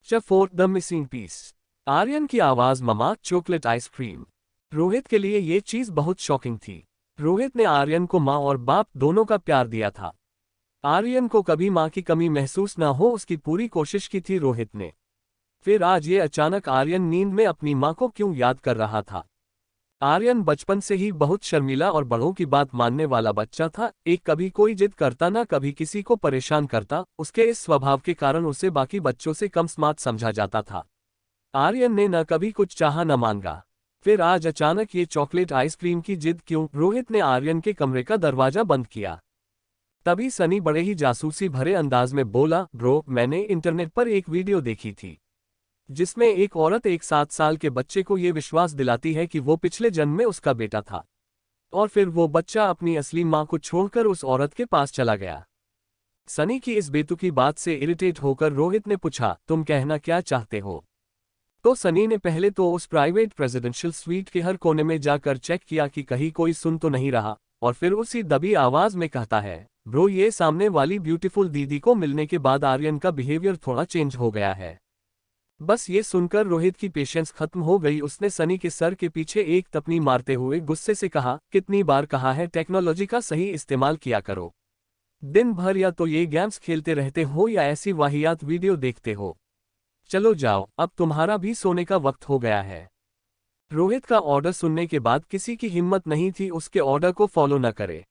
4 the missing piece. Aryan की आवाज mama chocolate ice cream. Rohit के लिए ये चीज बहुत शॉकिंग थी। रोहित ने आर्यन को माँ और बाप दोनों का प्यार दिया था। आर्यन को कभी माँ की कमी महसूस ना हो, उसकी पूरी कोशिश की थी रोहित ने। फिर आज ये अचानक आर्यन नींद में अपनी माँ को क्यों याद कर रहा था। आर्यन बचपन से ही बहुत शर्मीला और बड़ों की बात मानने वाला बच्चा था। एक कभी कोई जिद करता ना कभी किसी को परेशान करता। उसके इस स्वभाव के कारण उसे बाकी बच्चों से कम स्मार्ट समझा जाता था। आर्यन ने न कभी कुछ चाहा न मांगा। फिर आज अचानक ये चॉकलेट आइसक्रीम की जिद क्यों। रोहित ने आर्यन के कमरे का दरवाजा बंद किया। तभी सनी बड़े ही जासूसी भरे अंदाज में बोला, ब्रो मैंने इंटरनेट पर एक वीडियो देखी थी जिसमें एक औरत एक 7 साल के बच्चे को ये विश्वास दिलाती है कि वो पिछले जन्म में उसका बेटा था, और फिर वो बच्चा अपनी असली माँ को छोड़कर उस औरत के पास चला गया। सनी की इस बेतुकी बात से इरिटेट होकर रोहित ने पूछा, तुम कहना क्या चाहते हो। तो सनी ने पहले तो उस प्राइवेट प्रेसिडेंशियल स्वीट के हर कोने में जाकर चेक किया कि कहीं कोई सुन तो नहीं रहा, और फिर उसी दबी आवाज में कहता है, ब्रो ये सामने वाली ब्यूटीफुल दीदी को मिलने के बाद आर्यन का बिहेवियर थोड़ा चेंज हो गया है। बस ये सुनकर रोहित की पेशेंस खत्म हो गई। उसने सनी के सर के पीछे एक तपनी मारते हुए गुस्से से कहा, कितनी बार कहा है टेक्नोलॉजी का सही इस्तेमाल किया करो। दिन भर या तो ये गेम्स खेलते रहते हो या ऐसी वाहियात वीडियो देखते हो। चलो जाओ, अब तुम्हारा भी सोने का वक्त हो गया है। रोहित का ऑर्डर सुनने के बाद किसी की हिम्मत नहीं थी उसके ऑर्डर को फॉलो न करे।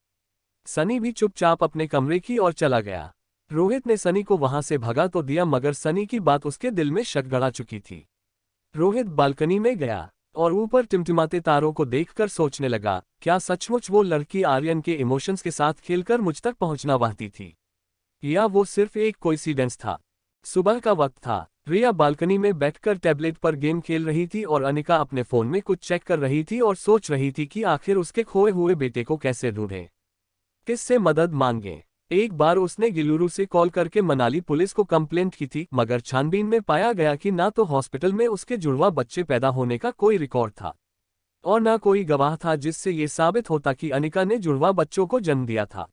सनी भी चुपचाप अपने कमरे की ओर चला गया। रोहित ने सनी को वहां से भगा तो दिया, मगर सनी की बात उसके दिल में शक गड़ा चुकी थी। रोहित बालकनी में गया और ऊपर टिमटिमाते तारों को देखकर सोचने लगा, क्या सचमुच वो लड़की आर्यन के इमोशंस के साथ खेलकर मुझ तक पहुंचना चाहती थी, या वो सिर्फ एक कोइंसिडेंस था। सुबह का वक्त था। रिया बालकनी में बैठकर टैबलेट पर गेम खेल रही थी और अनिका अपने फोन में कुछ चेक कर रही थी और सोच रही थी कि आखिर उसके खोए हुए बेटे को कैसे ढूंढें, किससे मदद मांगे। एक बार उसने गिलुरू से कॉल करके मनाली पुलिस को कंप्लेंट की थी, मगर छानबीन में पाया गया कि ना तो हॉस्पिटल में उसके जुड़वा बच्चे पैदा होने का कोई रिकॉर्ड था और ना कोई गवाह था जिससे ये साबित होता कि अनिका ने जुड़वा बच्चों को जन्म दिया था।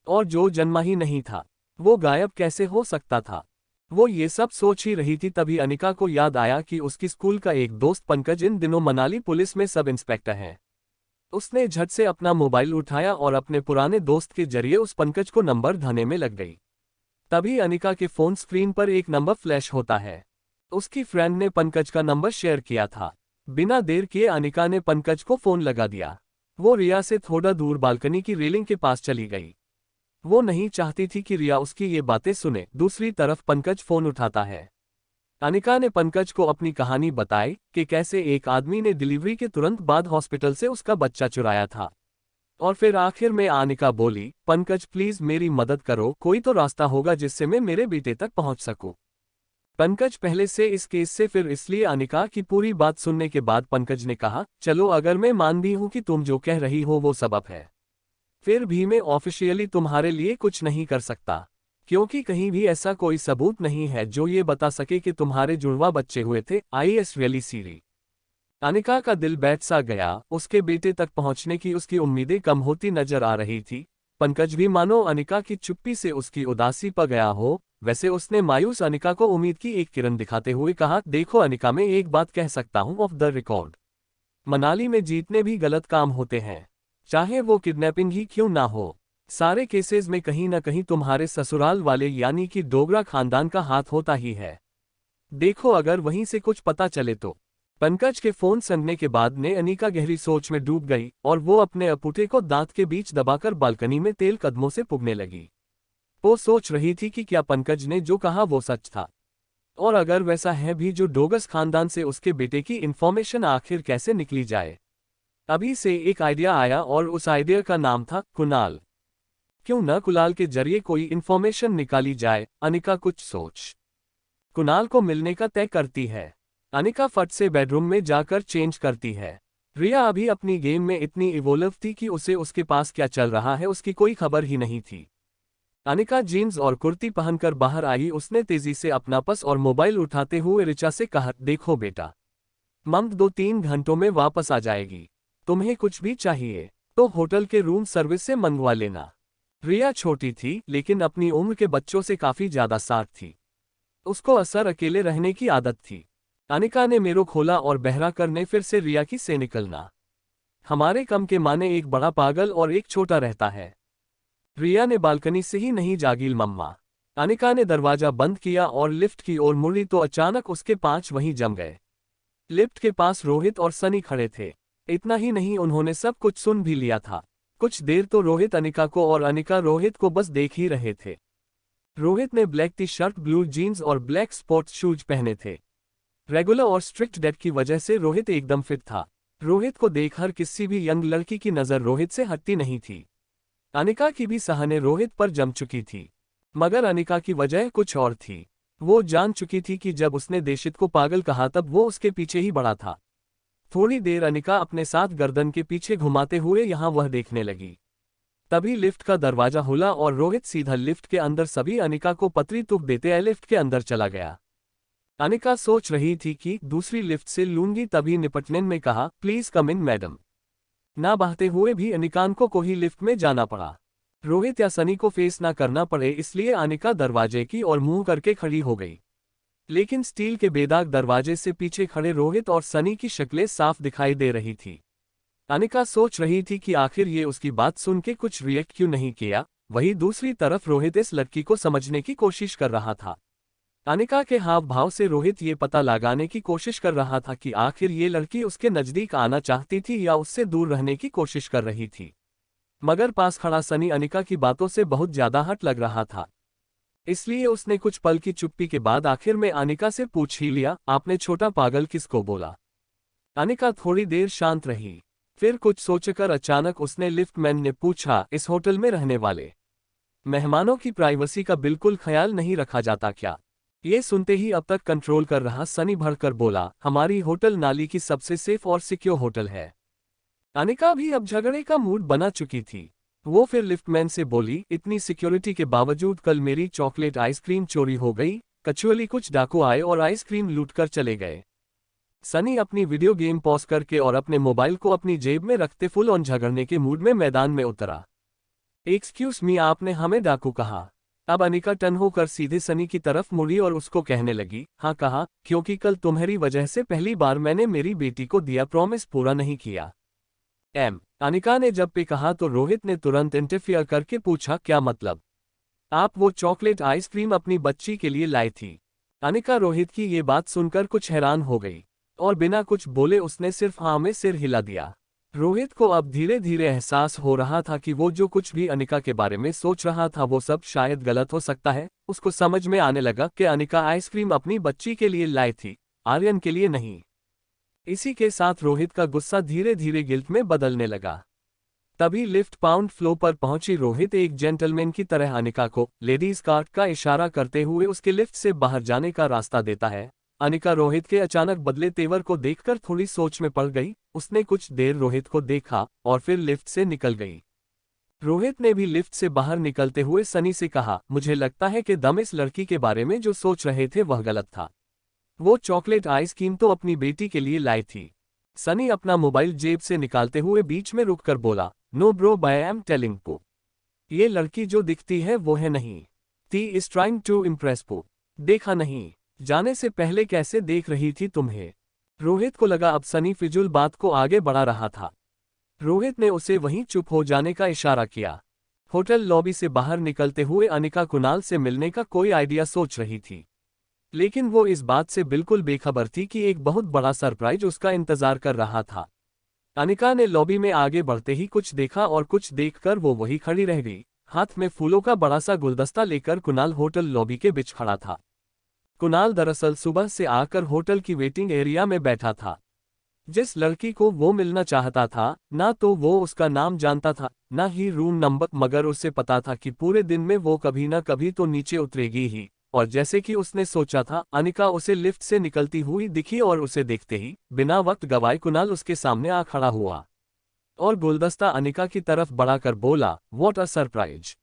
और जो जन्मा ही नहीं था वो गायब कैसे हो सकता था। वो ये सब सोच ही रही थी, तभी अनिका को याद आया कि उसकी स्कूल का एक दोस्त पंकज इन दिनों मनाली पुलिस में सब इंस्पेक्टर है। उसने झट से अपना मोबाइल उठाया और अपने पुराने दोस्त के जरिए उस पंकज को नंबर ढाने में लग गई। तभी अनिका के फोन स्क्रीन पर एक नंबर फ्लैश होता है। उसकी फ्रेंड ने पंकज का नंबर शेयर किया था। बिना देर किए अनिका ने पंकज को फोन लगा दिया। वो रिया से थोड़ा दूर बालकनी की रेलिंग के पास चली गई। वो नहीं चाहती थी कि रिया उसकी ये बातें सुने। दूसरी तरफ पंकज फोन उठाता है। अनिका ने पंकज को अपनी कहानी बताई कि कैसे एक आदमी ने डिलीवरी के तुरंत बाद हॉस्पिटल से उसका बच्चा चुराया था। और फिर आखिर में अनिका बोली, पंकज प्लीज मेरी मदद करो, कोई तो रास्ता होगा जिससे मैं मेरे बेटे तक पहुंच सकूं। पंकज पहले से इस केस से फिर इसलिए अनिका की पूरी बात सुनने के बाद पंकज ने कहा, चलो अगर मैं मान भी हूं कि तुम जो कह रही हो वो सबब है, फिर भी मैं ऑफिशियली तुम्हारे लिए कुछ नहीं कर सकता, क्योंकि कहीं भी ऐसा कोई सबूत नहीं है जो ये बता सके कि तुम्हारे जुड़वा बच्चे हुए थे। आईएस रियली सीरी। अनिका का दिल बैठ सा गया। उसके बेटे तक पहुंचने की उसकी उम्मीदें कम होती नजर आ रही थी। पंकज भी मानो अनिका की चुप्पी से उसकी उदासी पर गया हो, वैसे उसने मायूस अनिका को उम्मीद की एक किरण दिखाते हुए कहा, देखो अनिका, मैं एक बात कह सकता हूं ऑफ द रिकॉर्ड, मनाली में जीतने भी गलत काम होते हैं, चाहे वो किडनैपिंग ही क्यों ना हो। सारे केसेस में कहीं ना कहीं तुम्हारे ससुराल वाले यानी कि डोगरा खानदान का हाथ होता ही है। देखो अगर वहीं से कुछ पता चले तो। पंकज के फोन सुनने के बाद ने अनिका गहरी सोच में डूब गई और वो अपने अपूटे को दांत के बीच दबाकर बालकनी में तेल कदमों से पुगने लगी। वो सोच रही थी कि क्या पंकज ने जो कहा वो सच था, और अगर वैसा है भी जो डोगस खानदान से उसके बेटे की इंफॉर्मेशन आखिर कैसे निकली जाए। अभी से एक आइडिया आया और उस आइडिया का नाम था कुणाल। क्यों न कुणाल के जरिए कोई इंफॉर्मेशन निकाली जाए। अनिका कुछ सोच कुणाल को मिलने का तय करती है। अनिका फट से बेडरूम में जाकर चेंज करती है। रिया अभी अपनी गेम में इतनी इवोल्व थी कि उसे उसके पास क्या चल रहा है उसकी कोई खबर ही नहीं थी। अनिका जीन्स और कुर्ती पहनकर बाहर आई। उसने तेजी से अपना पर्स और मोबाइल उठाते हुए रिचा से कहा, देखो बेटा, मम 2-3 घंटों में वापस आ जाएगी। तुम्हें कुछ भी चाहिए तो होटल के रूम सर्विस से मंगवा लेना। रिया छोटी थी लेकिन अपनी उम्र के बच्चों से काफी ज्यादा शार्प थी। उसको असर अकेले रहने की आदत थी। अनिका ने मेरो खोला और बहरा करने फिर से रिया की से निकलना। हमारे कम के माने एक बड़ा पागल और एक छोटा रहता है। रिया ने बालकनी से ही नहीं जागील मम्मा। अनिका ने दरवाजा बंद किया और लिफ्ट की ओर मुड़ी तो अचानक उसके पांच वहीं जम गए। लिफ्ट के पास रोहित और सनी खड़े थे। इतना ही नहीं, उन्होंने सब कुछ सुन भी लिया था। कुछ देर तो रोहित अनिका को और अनिका रोहित को बस देख ही रहे थे। रोहित ने black T shirt, blue jeans और ब्लैक स्पोर्ट्स शूज पहने थे। रेगुलर और स्ट्रिक्ट डाइट की वजह से रोहित एकदम फिट था। रोहित को देख हर किसी भी यंग लड़की की नज़र रोहित से हटती नहीं थी। अनिका की भी सहने रोहित पर जम चुकी थी, मगर अनिका की वजह कुछ और थी। वो जान चुकी थी कि जब उसने देशित को पागल कहा तब वो उसके पीछे ही बढ़ा था। थोड़ी देर अनिका अपने साथ गर्दन के पीछे घुमाते हुए यहाँ वह देखने लगी। तभी लिफ्ट का दरवाजा खुला और रोहित सीधा लिफ्ट के अंदर सभी अनिका को पतरी तुक देते लिफ्ट के अंदर चला गया। अनिका सोच रही थी कि दूसरी लिफ्ट से लूंगी, तभी निपटनेन में कहा, प्लीज कम इन मैडम। ना बहते हुए भी अनिकान को ही लिफ्ट में जाना पड़ा। रोहित या सनी को फेस ना करना पड़े इसलिए अनिका दरवाजे की ओर मुंह करके खड़ी हो गई। लेकिन स्टील के बेदाग दरवाजे से पीछे खड़े रोहित और सनी की शक्लें साफ दिखाई दे रही थी। अनिका सोच रही थी कि आखिर ये उसकी बात सुन के कुछ रिएक्ट क्यों नहीं किया। वहीं दूसरी तरफ रोहित इस लड़की को समझने की कोशिश कर रहा था। अनिका के हाव भाव से रोहित ये पता लगाने की कोशिश कर रहा था कि आखिर ये लड़की उसके नजदीक आना चाहती थी या उससे दूर रहने की कोशिश कर रही थी। मगर पास खड़ा सनी अनिका की बातों से बहुत ज्यादा हट लग रहा था, इसलिए उसने कुछ पल की चुप्पी के बाद आखिर में अनिका से पूछ ही लिया, आपने छोटा पागल किसको बोला? अनिका थोड़ी देर शांत रही, फिर कुछ सोचकर अचानक उसने लिफ्टमैन ने पूछा, इस होटल में रहने वाले मेहमानों की प्राइवेसी का बिल्कुल ख्याल नहीं रखा जाता क्या? ये सुनते ही अब तक कंट्रोल कर रहा सनी भड़कर बोला, हमारी होटल नाली की सबसे सेफ और सिक्योर होटल है। अनिका भी अब झगड़े का मूड बना चुकी थी। वो फिर लिफ्टमैन से बोली, इतनी सिक्योरिटी के बावजूद कल मेरी चॉकलेट आइसक्रीम चोरी हो गई। कचुअली कुछ डाकू आए और आइसक्रीम लूटकर चले गए। सनी अपनी वीडियो गेम पॉज करके और अपने मोबाइल को अपनी जेब में रखते फुल ऑन झगड़ने के मूड में मैदान में उतरा। एक्सक्यूज मी, आपने हमें डाकू कहा? अब अनिका टन होकर सीधे सनी की तरफ मुड़ी और उसको कहने लगी, हाँ कहा, क्योंकि कल तुम्हारी वजह से पहली बार मैंने मेरी बेटी को दिया प्रॉमिस पूरा नहीं किया। अनिका ने जब पे कहा तो रोहित ने तुरंत इंटरफियर करके पूछा, क्या मतलब? आप वो चॉकलेट आइसक्रीम अपनी बच्ची के लिए लाई थी? अनिका रोहित की ये बात सुनकर कुछ हैरान हो गई और बिना कुछ बोले उसने सिर्फ हाँ में सिर हिला दिया। रोहित को अब धीरे धीरे एहसास हो रहा था कि वो जो कुछ भी अनिका के बारे में सोच रहा था वो सब शायद गलत हो सकता है। उसको समझ में आने लगा कि अनिका आइसक्रीम अपनी बच्ची के लिए लाई थी, आर्यन के लिए नहीं। इसी के साथ रोहित का गुस्सा धीरे धीरे गिल्ट में बदलने लगा। तभी लिफ्ट पाउंड फ्लो पर पहुंची। रोहित एक जेंटलमैन की तरह अनिका को लेडीज कार्ट का इशारा करते हुए उसके लिफ्ट से बाहर जाने का रास्ता देता है। अनिका रोहित के अचानक बदले तेवर को देखकर थोड़ी सोच में पड़ गई। उसने कुछ देर रोहित को देखा और फिर लिफ्ट से निकल गई। रोहित ने भी लिफ्ट से बाहर निकलते हुए सनी से कहा, मुझे लगता है कि दम इस लड़की के बारे में जो सोच रहे थे वह गलत था। वो चॉकलेट आइसक्रीम तो अपनी बेटी के लिए लाई थी। सनी अपना मोबाइल जेब से निकालते हुए बीच में रुककर बोला, no bro, I am telling Pu, ये लड़की जो दिखती है वो है नहीं। T is trying to impress Pu. देखा नहीं? जाने से पहले कैसे देख रही थी तुम्हें? रोहित को लगा अब सनी फिजूल बात को आगे बढ़ा रहा था। रोहित ने उसे वहीं चुप हो जाने का इशारा किया। होटल लॉबी से बाहर निकलते हुए अनिका कुणाल से मिलने का कोई आइडिया सोच रही थी, लेकिन वो इस बात से बिल्कुल बेखबर थी कि एक बहुत बड़ा सरप्राइज उसका इंतजार कर रहा था। अनिका ने लॉबी में आगे बढ़ते ही कुछ देखा और कुछ देखकर वो वही खड़ी रह गई। हाथ में फूलों का बड़ा सा गुलदस्ता लेकर कुणाल होटल लॉबी के बीच खड़ा था। कुणाल दरअसल सुबह से आकर होटल की वेटिंग एरिया में बैठा था। जिस लड़की को वो मिलना चाहता था, ना तो वो उसका नाम जानता था ना ही रूम नंबर, मगर उसे पता था कि पूरे दिन में वो कभी ना कभी तो नीचे उतरेगी ही। और जैसे कि उसने सोचा था, अनिका उसे लिफ्ट से निकलती हुई दिखी और उसे देखते ही बिना वक्त गवाए कुणाल उसके सामने आ खड़ा हुआ और गुलदस्ता अनिका की तरफ बढ़ाकर बोला, व्हाट अ सरप्राइज।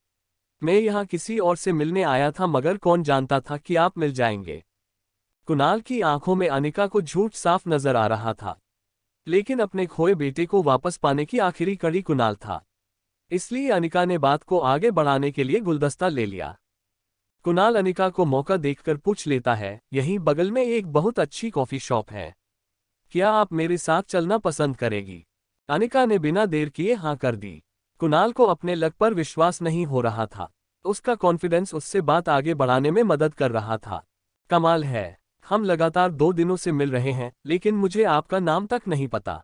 मैं यहाँ किसी और से मिलने आया था, मगर कौन जानता था कि आप मिल जाएंगे। कुणाल की आंखों में अनिका को झूठ साफ नजर आ रहा था, लेकिन अपने खोए बेटे को वापस पाने की आखिरी कड़ी कुणाल था। इसलिए अनिका ने बात को आगे बढ़ाने के लिए गुलदस्ता ले लिया। कुणाल अनिका को मौका देखकर पूछ लेता है, यहीं बगल में एक बहुत अच्छी कॉफी शॉप है, क्या आप मेरे साथ चलना पसंद करेगी? अनिका ने बिना देर किए हाँ कर दी। कुणाल को अपने लक पर विश्वास नहीं हो रहा था। उसका कॉन्फिडेंस उससे बात आगे बढ़ाने में मदद कर रहा था। कमाल है, हम लगातार 2 दिनों से मिल रहे हैं, लेकिन मुझे आपका नाम तक नहीं पता।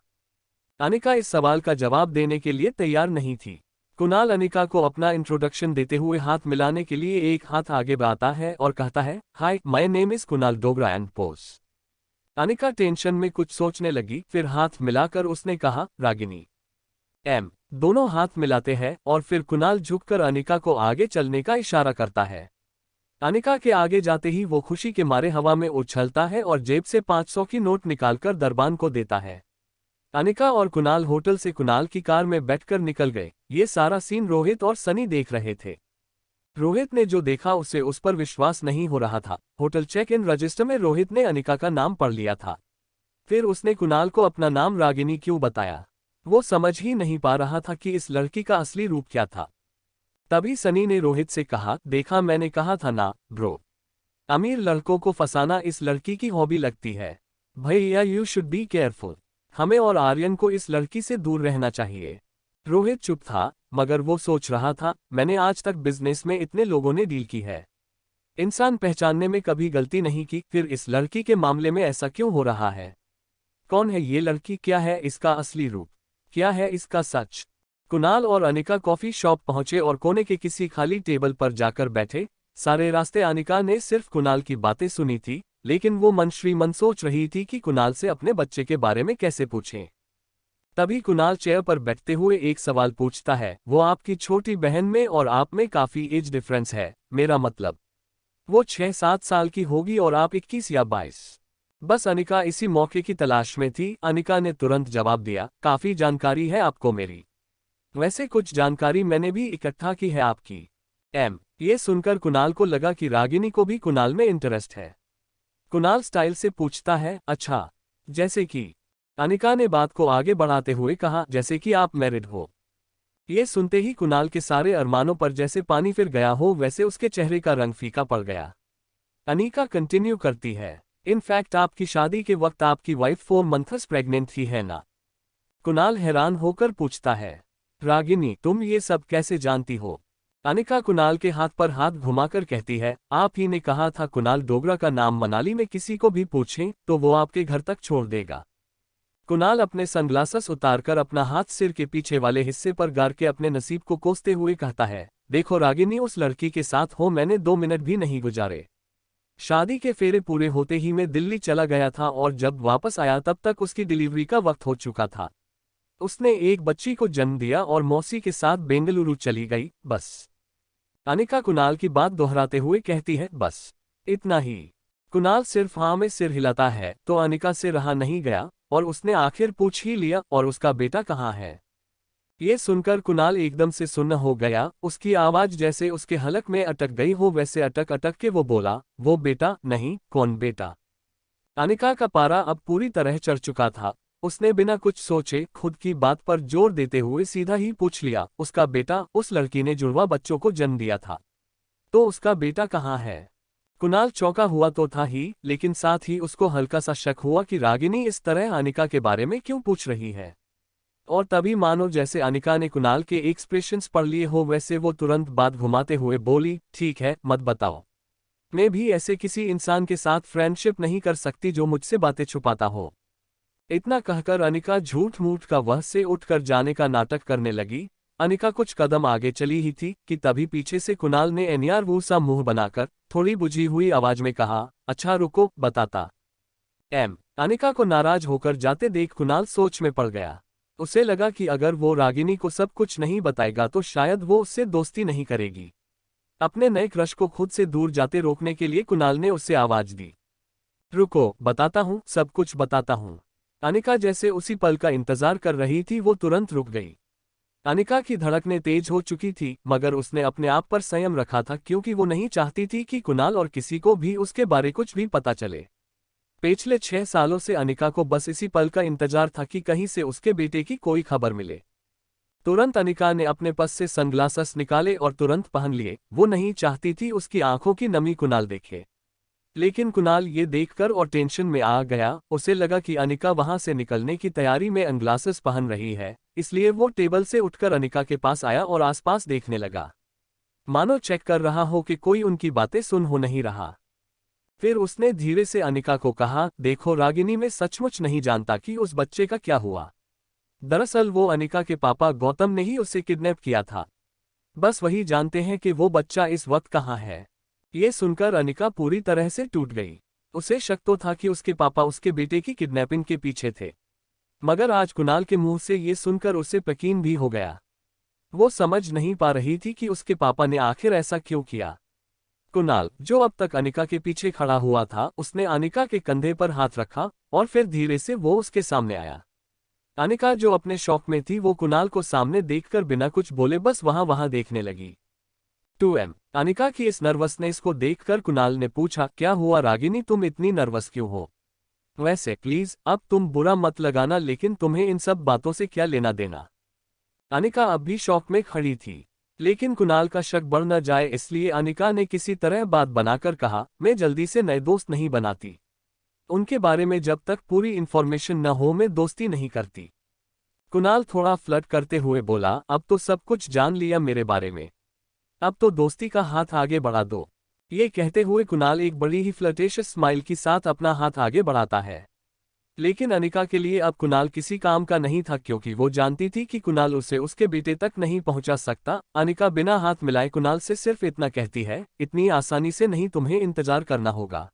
अनिका इस सवाल का जवाब देने के लिए तैयार नहीं थी। कुणाल अनिका को अपना इंट्रोडक्शन देते हुए हाथ मिलाने के लिए एक हाथ आगे बढ़ाता है और कहता है, hi, my name is Kunal Dogra and पोस। अनिका टेंशन में कुछ सोचने लगी, फिर हाथ मिलाकर उसने कहा, रागिनी। दोनों हाथ मिलाते हैं और फिर कुणाल झुककर अनिका को आगे चलने का इशारा करता है। अनिका के आगे जाते ही वो खुशी के मारे हवा में उछलता है और जेब से 500 की नोट निकालकर दरबान को देता है। अनिका और कुणाल होटल से कुणाल की कार में बैठकर निकल गए। ये सारा सीन रोहित और सनी देख रहे थे। रोहित ने जो देखा उसे उस पर विश्वास नहीं हो रहा था। होटल चेक इन रजिस्टर में रोहित ने अनिका का नाम पढ़ लिया था। फिर उसने कुणाल को अपना नाम रागिनी क्यों बताया? वो समझ ही नहीं पा रहा था कि इस लड़की का असली रूप क्या था। तभी सनी ने रोहित से कहा, देखा, मैंने कहा था ना ब्रो, अमीर लड़कों को फंसाना इस लड़की की हॉबी लगती है। भैया, यू शुड बी केयरफुल। हमें और आर्यन को इस लड़की से दूर रहना चाहिए। रोहित चुप था, मगर वो सोच रहा था, मैंने आज तक बिजनेस में इतने लोगों ने डील की है, इंसान पहचानने में कभी गलती नहीं की, फिर इस लड़की के मामले में ऐसा क्यों हो रहा है? कौन है ये लड़की? क्या है इसका असली रूप? क्या है इसका सच? कुणाल और अनिका कॉफी शॉप पहुंचे और कोने के किसी खाली टेबल पर जाकर बैठे। सारे रास्ते अनिका ने सिर्फ कुणाल की बातें सुनी थी, लेकिन वो मन श्री मन सोच रही थी कि कुणाल से अपने बच्चे के बारे में कैसे पूछें। तभी कुणाल चेयर पर बैठते हुए एक सवाल पूछता है, वो आपकी छोटी बहन में और आप में काफी एज डिफरेंस है, मेरा मतलब वो 6-7 साल की होगी और आप 21 या 22। बस अनिका इसी मौके की तलाश में थी। अनिका ने तुरंत जवाब दिया, काफी जानकारी है आपको मेरी। वैसे कुछ जानकारी मैंने भी इकट्ठा की है आपकी। ये सुनकर कुणाल को लगा कि रागिनी को भी कुणाल में इंटरेस्ट है। कुणाल स्टाइल से पूछता है, अच्छा, जैसे कि? अनिका ने बात को आगे बढ़ाते हुए कहा, जैसे कि आप मैरिड हो। ये सुनते ही कुणाल के सारे अरमानों पर जैसे पानी फिर गया हो वैसे उसके चेहरे का रंग फीका पड़ गया। अनिका कंटिन्यू करती है, इनफैक्ट आपकी शादी के वक्त आपकी वाइफ 4 मंथ्स प्रेग्नेंट थी, है ना? कुणाल हैरान होकर पूछता है, रागिनी, तुम ये सब कैसे जानती हो? अनिका कुणाल के हाथ पर हाथ घुमाकर कहती है, आप ही ने कहा था कुणाल डोगरा का नाम मनाली में किसी को भी पूछें तो वो आपके घर तक छोड़ देगा। कुणाल अपने सनग्लासेस उतारकर अपना हाथ सिर के पीछे वाले हिस्से पर गार के अपने नसीब को कोसते हुए कहता है, देखो रागिनी, उस लड़की के साथ हो मैंने 2 मिनट भी नहीं गुजारे। शादी के फेरे पूरे होते ही मैं दिल्ली चला गया था और जब वापस आया तब तक उसकी डिलीवरी का वक्त हो चुका था। उसने एक बच्ची को जन्म दिया और मौसी के साथ बेंगलुरु चली गई, बस। अनिका कुणाल की बात दोहराते हुए कहती है, बस इतना ही? कुणाल सिर्फ हाँ में सिर हिलाता है तो अनिका से रहा नहीं गया और उसने आखिर पूछ ही लिया, और उसका बेटा कहाँ है? ये सुनकर कुणाल एकदम से सुन्न हो गया। उसकी आवाज जैसे उसके हलक में अटक गई हो वैसे अटक अटक के वो बोला, वो बेटा नहीं। कौन बेटा? अनिका का पारा अब पूरी तरह चढ़ चुका था। उसने बिना कुछ सोचे खुद की बात पर जोर देते हुए सीधा ही पूछ लिया, उसका बेटा? उस लड़की ने जुड़वा बच्चों को जन्म दिया था, तो उसका बेटा कहाँ है? कुणाल चौंका हुआ तो था ही, लेकिन साथ ही उसको हल्का सा शक हुआ कि रागिनी इस तरह अनिका के बारे में क्यों पूछ रही है। और तभी मानो जैसे अनिका ने कुणाल के एक्सप्रेशंस पढ़ लिए हो वैसे वो तुरंत बात घुमाते हुए बोली, ठीक है, मत बताओ। मैं भी ऐसे किसी इंसान के साथ फ्रेंडशिप नहीं कर सकती जो मुझसे बातें छुपाता हो। इतना कहकर अनिका झूठ मूठ का वह से उठकर जाने का नाटक करने लगी। अनिका कुछ कदम आगे चली ही थी कि तभी पीछे से कुणाल ने एनियार सा मुंह बनाकर थोड़ी बुझी हुई आवाज में कहा, अच्छा रुको, बताता। अनिका को नाराज होकर जाते देख कुणाल सोच में पड़ गया। उसे लगा कि अगर वो रागिनी को सब कुछ नहीं बताएगा तो शायद वो उससे दोस्ती नहीं करेगी। अपने नए क्रश को खुद से दूर जाते रोकने के लिए कुणाल ने उससे आवाज दी, रुको, बताता हूँ, सब कुछ बताता हूँ। अनिका जैसे उसी पल का इंतजार कर रही थी, वो तुरंत रुक गई। अनिका की धड़कनें तेज हो चुकी थी, मगर उसने अपने आप पर संयम रखा था क्योंकि वो नहीं चाहती थी कि कुणाल और किसी को भी उसके बारे कुछ भी पता चले। पिछले 6 सालों से अनिका को बस इसी पल का इंतजार था कि कहीं से उसके बेटे की कोई खबर मिले। तुरंत अनिका ने अपने पास से सनग्लासेस निकाले और तुरंत पहन लिए। वो नहीं चाहती थी उसकी आंखों की नमी कुणाल देखे। लेकिन कुणाल ये देखकर और टेंशन में आ गया। उसे लगा कि अनिका वहां से निकलने की तैयारी में सनग्लासेस पहन रही है, इसलिए वो टेबल से उठकर अनिका के पास आया और आसपास देखने लगा, मानो चेक कर रहा हो कि कोई उनकी बातें सुन हो नहीं रहा। फिर उसने धीरे से अनिका को कहा, देखो रागिनी, मैं सचमुच नहीं जानता कि उस बच्चे का क्या हुआ। दरअसल वो अनिका के पापा गौतम ने ही उसे किडनैप किया था। बस वही जानते हैं कि वो बच्चा इस वक्त कहाँ है। ये सुनकर अनिका पूरी तरह से टूट गई। उसे शक तो था कि उसके पापा उसके बेटे की किडनैपिंग के पीछे थे, मगर आज कुणाल के मुंह से ये सुनकर उसे यकीन भी हो गया। वो समझ नहीं पा रही थी कि उसके पापा ने आखिर ऐसा क्यों किया। कुणाल, जो अब तक अनिका के पीछे खड़ा हुआ था, उसने अनिका के कंधे पर हाथ रखा और फिर धीरे से वो उसके सामने आया। अनिका, जो अपने शौक में थी, वो कुणाल को सामने देखकर बिना कुछ बोले बस वहां देखने लगी। 2M। अनिका की इस नर्वसनेस को देखकर कुणाल ने पूछा, क्या हुआ रागिनी, तुम इतनी नर्वस क्यों हो? वैसे प्लीज अब तुम बुरा मत लगाना, लेकिन तुम्हें इन सब बातों से क्या लेना देना? अनिका अब भी शौक में खड़ी थी, लेकिन कुणाल का शक बढ़ न जाए इसलिए अनिका ने किसी तरह बात बनाकर कहा, मैं जल्दी से नए दोस्त नहीं बनाती। उनके बारे में जब तक पूरी इन्फॉर्मेशन न हो मैं दोस्ती नहीं करती। कुणाल थोड़ा फ्लर्ट करते हुए बोला, अब तो सब कुछ जान लिया मेरे बारे में, अब तो दोस्ती का हाथ आगे बढ़ा दो। ये कहते हुए कुणाल एक बड़ी ही फ्लर्टेशियस स्माइल के साथ अपना हाथ आगे बढ़ाता है। लेकिन अनिका के लिए अब कुणाल किसी काम का नहीं था, क्योंकि वो जानती थी कि कुणाल उसे उसके बेटे तक नहीं पहुंचा सकता। अनिका बिना हाथ मिलाए कुणाल से सिर्फ इतना कहती है, इतनी आसानी से नहीं, तुम्हें इंतजार करना होगा।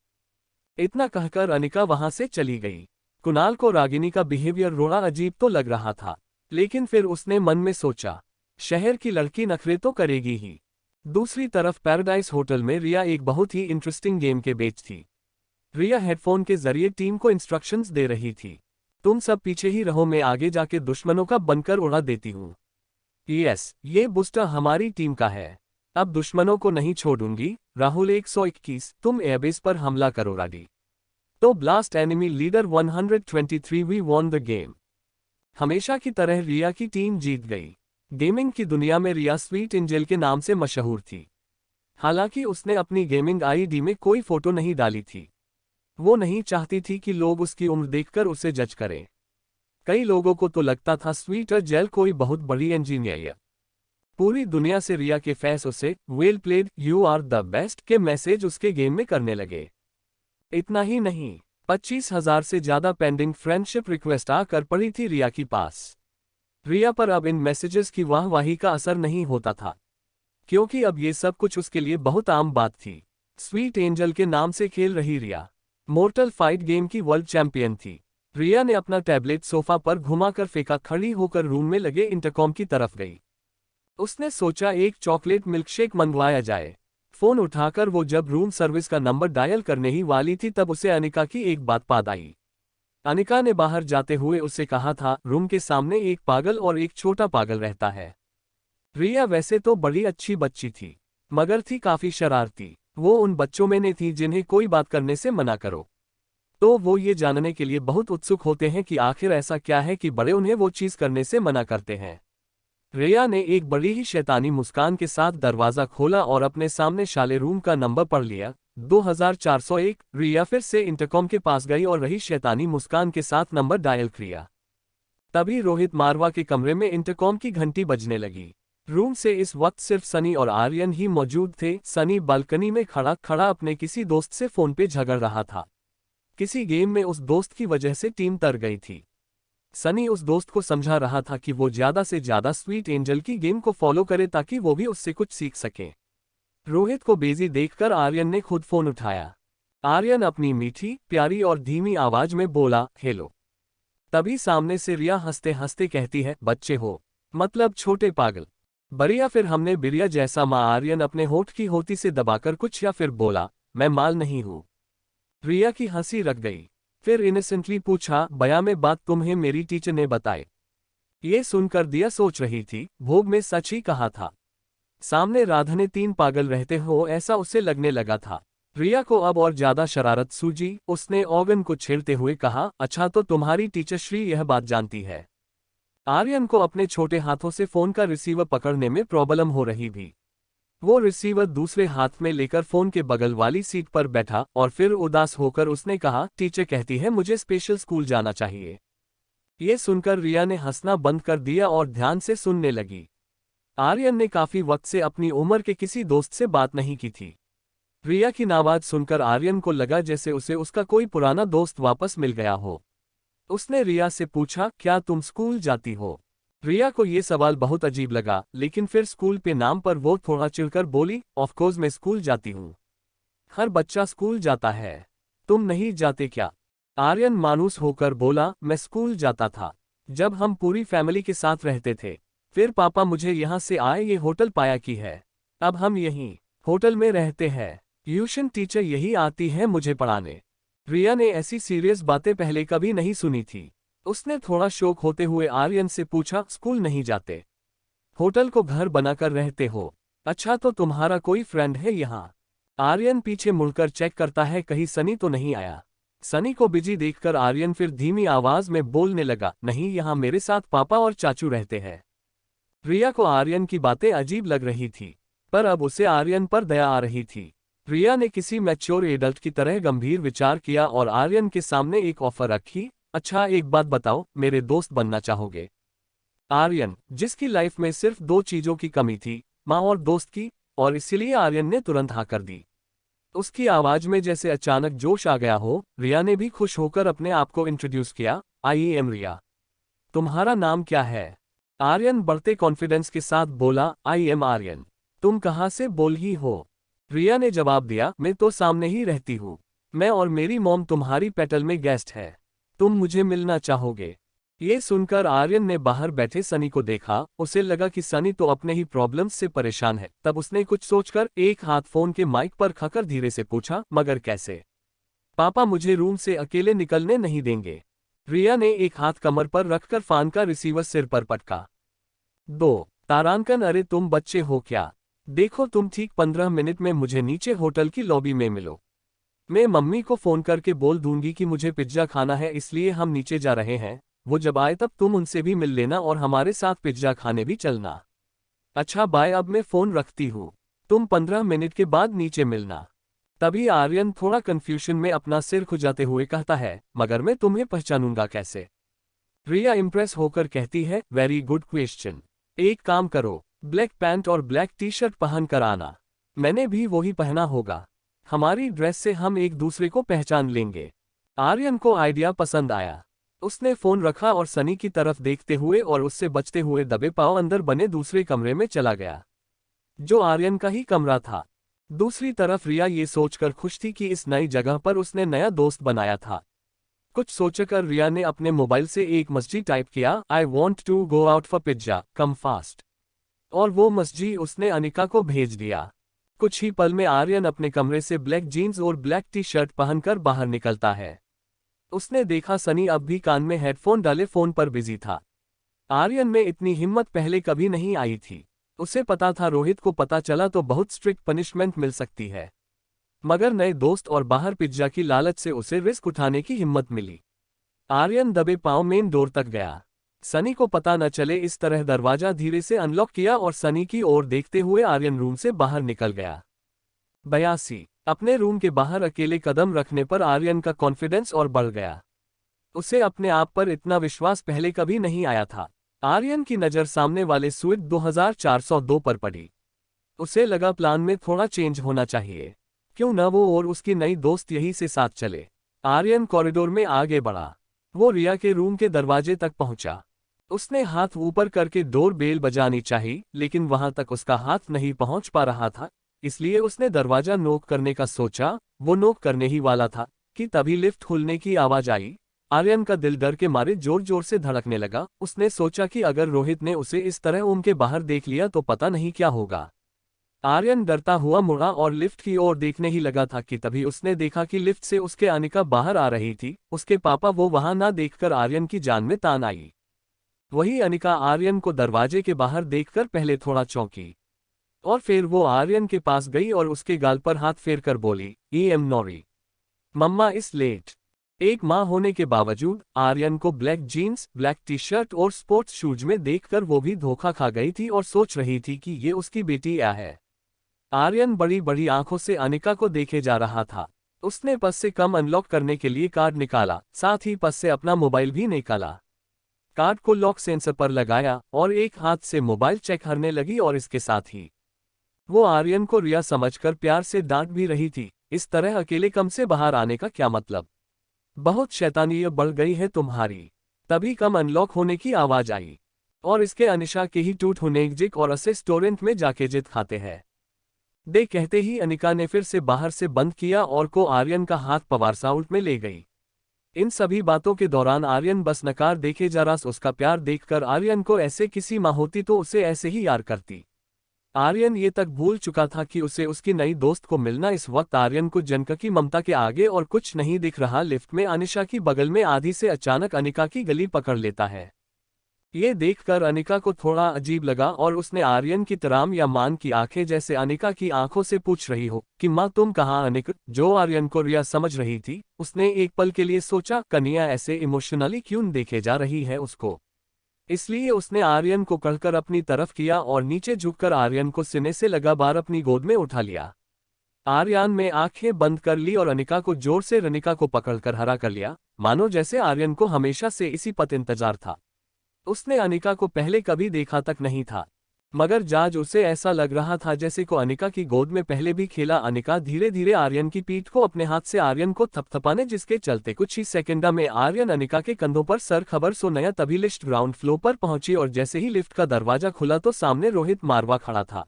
इतना कहकर अनिका वहां से चली गई। कुणाल को रागिनी का बिहेवियर रोड़ा अजीब तो लग रहा था, लेकिन फिर उसने मन में सोचा, शहर की लड़की नखरे तो करेगी ही। दूसरी तरफ पैराडाइज होटल में रिया एक बहुत ही इंटरेस्टिंग गेम के बीच थी। रिया हेडफोन के जरिए टीम को इंस्ट्रक्शंस दे रही थी, तुम सब पीछे ही रहो, मैं आगे जाके दुश्मनों का बनकर उड़ा देती हूँ। यस, ये बूस्टर हमारी टीम का है, अब दुश्मनों को नहीं छोड़ूंगी। राहुल 121, तुम एयरबेस पर हमला करो राडी। तो blast enemy leader 123, we won the game. हमेशा की तरह रिया की टीम जीत गई। गेमिंग की दुनिया में रिया स्वीट एंजल के नाम से मशहूर थी। हालांकि उसने अपनी गेमिंग आईडी में कोई फोटो नहीं डाली थी। वो नहीं चाहती थी कि लोग उसकी उम्र देखकर उसे जज करें। कई लोगों को तो लगता था स्वीट एंजल कोई बहुत बड़ी इंजीनियर है। पूरी दुनिया से रिया के फैंस उसे well played, you are the best के मैसेज उसके गेम में करने लगे। इतना ही नहीं, 25,000 से ज्यादा पेंडिंग फ्रेंडशिप रिक्वेस्ट आकर पड़ी थी रिया की पास। रिया पर अब इन मैसेजेस की वाहवाही का असर नहीं होता था, क्योंकि अब ये सब कुछ उसके लिए बहुत आम बात थी। स्वीट एंजल के नाम से खेल रही रिया मोर्टल फाइट गेम की वर्ल्ड चैंपियन थी। रिया ने अपना टैबलेट सोफा पर घुमाकर फेंका, खड़ी होकर रूम में लगे इंटरकॉम की तरफ गई। उसने सोचा एक चॉकलेट मिल्कशेक मंगवाया जाए। फोन उठाकर वो जब रूम सर्विस का नंबर डायल करने ही वाली थी, तब उसे अनिका की एक बात याद आई। अनिका ने बाहर जाते हुए उससे कहा था, रूम के सामने एक पागल और एक छोटा पागल रहता है। रिया वैसे तो बड़ी अच्छी बच्ची थी, मगर थी काफी शरारती। वो उन बच्चों में ने थी जिन्हें कोई बात करने से मना करो तो वो ये जानने के लिए बहुत उत्सुक होते हैं कि आखिर ऐसा क्या है कि बड़े उन्हें वो चीज करने से मना करते हैं। रिया ने एक बड़ी ही शैतानी मुस्कान के साथ दरवाजा खोला और अपने सामने शाले रूम का नंबर पढ़ लिया, 2401। रिया फिर से इंटरकॉम के पास गई और रही शैतानी मुस्कान के साथ नंबर डायल किया। तभी रोहित मारवा के कमरे में इंटरकॉम की घंटी बजने लगी। रूम से इस वक्त सिर्फ सनी और आर्यन ही मौजूद थे। सनी बालकनी में खड़ा खड़ा अपने किसी दोस्त से फोन पे झगड़ रहा था। किसी गेम में उस दोस्त की वजह से टीम तर गई थी। सनी उस दोस्त को समझा रहा था कि वो ज्यादा से ज्यादा स्वीट एंजल की गेम को फॉलो करे ताकि वो भी उससे कुछ सीख सके। रोहित को बिजी देखकर आर्यन ने खुद फोन उठाया। आर्यन अपनी मीठी, प्यारी और धीमी आवाज में बोला, हेलो। तभी सामने से रिया हंसते हंसते कहती है, बच्चे हो, मतलब छोटे पागल। बढ़िया, फिर हमने बिरिया जैसा। माँ आर्यन अपने होठ की होती से दबाकर कुछ या फिर बोला, मैं माल नहीं हूं। रिया की हंसी रख गई। फिर इनोसेंटली पूछा, बया में बात तुम्हें मेरी टीचर ने बताई। ये सुनकर दिया सोच रही थी, भोग में सच ही कहा था। सामने राधा ने 3 पागल रहते हो ऐसा उसे लगने लगा था। रिया को अब और ज्यादा शरारत सूझी। उसने ऑगन को छेड़ते हुए कहा, अच्छा तो तुम्हारी टीचर श्री यह बात जानती है? आर्यन को अपने छोटे हाथों से फोन का रिसीवर पकड़ने में प्रॉब्लम हो रही थी। वो रिसीवर दूसरे हाथ में लेकर फोन के बगल वाली सीट पर बैठा और फिर उदास होकर उसने कहा, टीचर कहती है मुझे स्पेशल स्कूल जाना चाहिए। ये सुनकर रिया ने हंसना बंद कर दिया और ध्यान से सुनने लगी। आर्यन ने काफी वक्त से अपनी उम्र के किसी दोस्त से बात नहीं की थी। रिया की आवाज सुनकर आर्यन को लगा जैसे उसे उसका कोई पुराना दोस्त वापस मिल गया हो। उसने रिया से पूछा, क्या तुम स्कूल जाती हो? रिया को ये सवाल बहुत अजीब लगा, लेकिन फिर स्कूल पे नाम पर वो थोड़ा चिढ़कर बोली, ऑफ कोर्स मैं स्कूल जाती हूँ। हर बच्चा स्कूल जाता है। तुम नहीं जाते क्या? आर्यन मायूस होकर बोला, मैं स्कूल जाता था जब हम पूरी फैमिली के साथ रहते थे। फिर पापा मुझे यहाँ से आए ये होटल पाया की है। अब हम यहीं होटल में रहते हैं। ट्यूशन टीचर यही आती है मुझे पढ़ाने। रिया ने ऐसी सीरियस बातें पहले कभी नहीं सुनी थी। उसने थोड़ा शौक होते हुए आर्यन से पूछा, स्कूल नहीं जाते? होटल को घर बनाकर रहते हो? अच्छा तो तुम्हारा कोई फ्रेंड है यहाँ? आर्यन पीछे मुड़कर चेक करता है कहीं सनी तो नहीं आया। सनी को बिजी देखकर आर्यन फिर धीमी आवाज में बोलने लगा, नहीं यहाँ मेरे साथ पापा और चाचू रहते हैं। रिया को आर्यन की बातें अजीब लग रही थी, पर अब उसे आर्यन पर दया आ रही थी। रिया ने किसी मैच्योर एडल्ट की तरह गंभीर विचार किया और आर्यन के सामने एक ऑफर रखी, अच्छा एक बात बताओ, मेरे दोस्त बनना चाहोगे? आर्यन, जिसकी लाइफ में सिर्फ दो चीजों की कमी थी, माँ और दोस्त की, और इसीलिए आर्यन ने तुरंत हाँ कर दी। उसकी आवाज में जैसे अचानक जोश आ गया हो। रिया ने भी खुश होकर अपने आप को इंट्रोड्यूस किया, आई एम रिया। तुम्हारा नाम क्या है? आर्यन बढ़ते कॉन्फिडेंस के साथ बोला, आई एम आर्यन। तुम कहाँ से बोल ही हो? रिया ने जवाब दिया, मैं तो सामने ही रहती हूँ। मैं और मेरी मॉम तुम्हारी पेटल में गेस्ट है। तुम मुझे मिलना चाहोगे? ये सुनकर आर्यन ने बाहर बैठे सनी को देखा। उसे लगा कि सनी तो अपने ही प्रॉब्लम्स से परेशान है। तब उसने कुछ सोचकर एक हाथ फोन के माइक पर रखकर धीरे से पूछा, मगर कैसे? पापा मुझे रूम से अकेले निकलने नहीं देंगे। रिया ने एक हाथ कमर पर रखकर फान का रिसीवर सिर पर पटका। दो तारांकन, अरे तुम बच्चे हो क्या? देखो तुम ठीक 15 मिनट में मुझे नीचे होटल की लॉबी में मिलो। मैं मम्मी को फोन करके बोल दूंगी कि मुझे पिज्जा खाना है, इसलिए हम नीचे जा रहे हैं। वो जब आए तब तुम उनसे भी मिल लेना और हमारे साथ पिज्जा खाने भी चलना। अच्छा बाय, अब मैं फोन रखती हूँ। तुम 15 मिनट के बाद नीचे मिलना। तभी आर्यन थोड़ा कंफ्यूजन में अपना सिर खुजाते हुए कहता है, मगर मैं तुम्हें पहचानूंगा कैसे? रिया इंप्रेस होकर कहती है, वेरी गुड क्वेश्चन। एक काम करो, ब्लैक पैंट और ब्लैक टी शर्ट पहन कर आना। मैंने भी वही पहना होगा। हमारी ड्रेस से हम एक दूसरे को पहचान लेंगे। आर्यन को आइडिया पसंद आया। उसने फोन रखा और सनी की तरफ देखते हुए और उससे बचते हुए दबे पांव अंदर बने दूसरे कमरे में चला गया, जो आर्यन का ही कमरा था। दूसरी तरफ रिया ये सोचकर खुश थी कि इस नई जगह पर उसने नया दोस्त बनाया था। कुछ सोचकर रिया ने अपने मोबाइल से एक मैसेज टाइप किया, I want to go out for pizza, come fast. और वो मैसेज उसने अनिका को भेज दिया। कुछ ही पल में आर्यन अपने कमरे से ब्लैक जीन्स और ब्लैक टी शर्ट पहनकर बाहर निकलता है। उसने देखा सनी अब भी कान में हेडफोन डाले फोन पर बिजी था। आर्यन में इतनी हिम्मत पहले कभी नहीं आई थी। उसे पता था रोहित को पता चला तो बहुत स्ट्रिक्ट पनिशमेंट मिल सकती है, मगर नए दोस्त और बाहर पिज्जा की लालच से उसे रिस्क उठाने की हिम्मत मिली। आर्यन दबे पांव मेन डोर तक गया। सनी को पता न चले इस तरह दरवाजा धीरे से अनलॉक किया और सनी की ओर देखते हुए आर्यन रूम से बाहर निकल गया। 82 अपने रूम के बाहर अकेले कदम रखने पर आर्यन का कॉन्फिडेंस और बढ़ गया। उसे अपने आप पर इतना विश्वास पहले कभी नहीं आया था। आर्यन की नज़र सामने वाले स्विट 2402 पर पड़ी। उसे लगा प्लान में थोड़ा चेंज होना चाहिए। क्यों न वो और उसकी नई दोस्त यहीं से साथ चले। आर्यन कॉरिडोर में आगे बढ़ा। वो रिया के रूम के दरवाजे तक पहुंचा। उसने हाथ ऊपर करके डोर बेल बजानी चाहिए, लेकिन वहां तक उसका हाथ नहीं पहुंच पा रहा था, इसलिए उसने दरवाजा नॉक करने का सोचा। वो नॉक करने ही वाला था कि तभी लिफ्ट खुलने की आवाज आई। आर्यन का दिल डर के मारे जोर जोर से धड़कने लगा। उसने सोचा कि अगर रोहित ने उसे इस तरह उनके बाहर देख लिया तो पता नहीं क्या होगा। आर्यन डरता हुआ मुड़ा और लिफ्ट की ओर देखने ही लगा था कि तभी उसने देखा कि लिफ्ट से उसके अनिका बाहर आ रही थी। उसके पापा वो वहां ना देखकर आर्यन की जान में तान आई। वही अनिका आर्यन को दरवाजे के बाहर देखकर पहले थोड़ा चौंकी और फिर वो आर्यन के पास गई और उसके गाल पर हाथ फेरकर बोली, ई एम नॉरी, मम्मा इस लेट। एक माँ होने के बावजूद आर्यन को black jeans, black T shirt और स्पोर्ट्स शूज में देखकर वो भी धोखा खा गई थी और सोच रही थी कि ये उसकी बेटी या है। आर्यन बड़ी बड़ी आंखों से अनिका को देखे जा रहा था। उसने पस से कम अनलॉक करने के लिए कार्ड निकाला, साथ ही पस से अपना मोबाइल भी निकाला। कार्ड को लॉक सेंसर पर लगाया और एक हाथ से मोबाइल चेक करने लगी और इसके साथ ही वो आर्यन को रिया समझकर प्यार से डांट भी रही थी। इस तरह अकेले कम से बाहर आने का क्या मतलब? बहुत शैतानी बढ़ गई है तुम्हारी। तभी कम अनलॉक होने की आवाज आई और इसके अनिशा के ही टूट हुनेजिक और रेस्टोरेंट में जाके जिद खाते हैं। दे कहते ही अनिका ने फिर से बाहर से बंद किया और को आर्यन का हाथ पवारसाउट में ले गई। इन सभी बातों के दौरान आर्यन बस नकार देखे जा रहा। उसका प्यार देखकर आर्यन को ऐसे किसी माँ होती तो उसे ऐसे ही यार करती। आर्यन ये तक भूल चुका था कि उसे उसकी नई दोस्त को मिलना। इस वक्त आर्यन को जनक की ममता के आगे और कुछ नहीं दिख रहा। लिफ्ट में अनिशा की बगल में आधी से अचानक अनिका की गली पकड़ लेता है। ये देखकर अनिका को थोड़ा अजीब लगा और उसने आर्यन की तराम या मान की आंखें जैसे अनिका की आंखों से पूछ रही हो कि माँ तुम कहाँ? अनिक, जो आर्यन को रिया समझ रही थी, उसने एक पल के लिए सोचा कन्या ऐसे इमोशनली क्यों देखे जा रही है उसको। इसलिए उसने आर्यन को कढ़कर अपनी तरफ किया और नीचे झुककर आर्यन को सीने से लगा बार अपनी गोद में उठा लिया। आर्यन में आंखें बंद कर ली और अनिका को जोर से रनिका को पकड़कर हरा कर लिया, मानो जैसे आर्यन को हमेशा से इसी पत इंतजार था। उसने अनिका को पहले कभी देखा तक नहीं था, मगर जाज उसे ऐसा लग रहा था जैसे को अनिका की गोद में पहले भी खेला। अनिका धीरे धीरे आर्यन की पीठ को अपने हाथ से आर्यन को थपथपाने, जिसके चलते कुछ ही सेकंड में आर्यन अनिका के कंधों पर सर खबर सो नया। तभी लिफ्ट ग्राउंड फ्लोर पर पहुंची और जैसे ही लिफ्ट का दरवाजा खुला तो सामने रोहित मारवा खड़ा था।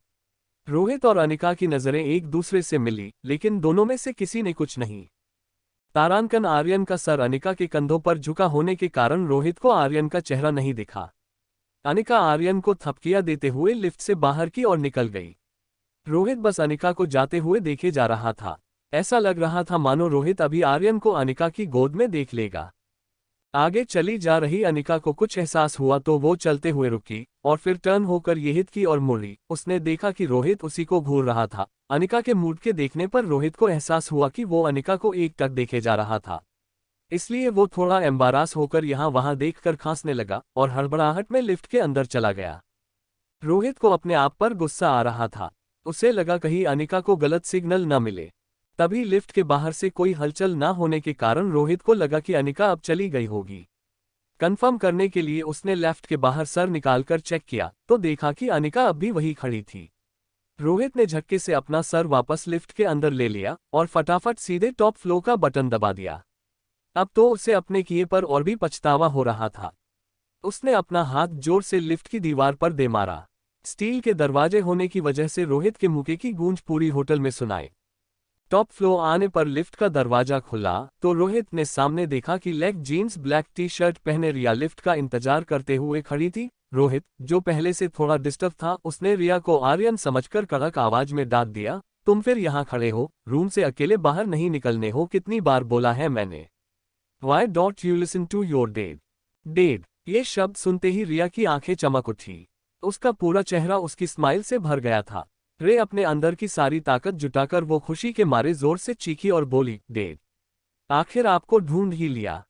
रोहित और अनिका की नजरें एक दूसरे से मिली, लेकिन दोनों में से किसी ने कुछ नहीं। तारांकन आर्यन का सर अनिका के कंधों पर झुका होने के कारण रोहित को आर्यन का चेहरा नहीं दिखा। अनिका आर्यन को थपकियां देते हुए लिफ्ट से बाहर की ओर निकल गई। रोहित बस अनिका को जाते हुए देखे जा रहा था। ऐसा लग रहा था मानो रोहित अभी आर्यन को अनिका की गोद में देख लेगा। आगे चली जा रही अनिका को कुछ एहसास हुआ तो वो चलते हुए रुकी और फिर टर्न होकर रोहित की ओर मुड़ी। उसने देखा कि रोहित उसी को घूर रहा था। अनिका के मूड के देखने पर रोहित को एहसास हुआ कि वो अनिका को एकटक देखे जा रहा था, इसलिए वो थोड़ा एम्बारास होकर यहाँ वहां देखकर खांसने लगा और हड़बड़ाहट में लिफ्ट के अंदर चला गया। रोहित को अपने आप पर गुस्सा आ रहा था। उसे लगा कहीं अनिका को गलत सिग्नल न मिले। तभी लिफ्ट के बाहर से कोई हलचल न होने के कारण रोहित को लगा कि अनिका अब चली गई होगी। कंफर्म करने के लिए उसने लेफ्ट के बाहर सर निकालकर चेक किया तो देखा कि अनिका अब भी वही खड़ी थी। रोहित ने झटके से अपना सर वापस लिफ्ट के अंदर ले लिया और फटाफट सीधे टॉप फ्लोर का बटन दबा दिया। अब तो उसे अपने किए पर और भी पछतावा हो रहा था। उसने अपना हाथ जोर से लिफ्ट की दीवार पर दे मारा। स्टील के दरवाजे होने की वजह से रोहित के मुक्के की गूंज पूरी होटल में सुनाई। टॉप फ्लोर आने पर लिफ्ट का दरवाजा खुला तो रोहित ने सामने देखा कि black jeans black T shirt पहने रिया लिफ्ट का इंतजार करते हुए खड़ी थी। रोहित, जो पहले से थोड़ा डिस्टर्ब था, उसने रिया को आर्यन समझकर कड़क आवाज में डांट दिया, तुम फिर यहाँ खड़े हो? रूम से अकेले बाहर नहीं निकलने हो? कितनी बार बोला है मैंने? Why don't you listen to your dad? Dad, ये शब्द सुनते ही रिया की आंखें चमक उठी। उसका पूरा चेहरा उसकी स्माइल से भर गया था। रे अपने अंदर की सारी ताकत जुटाकर वो खुशी के मारे जोर से चीखी और बोली, डैड, आखिर आपको ढूंढ ही लिया।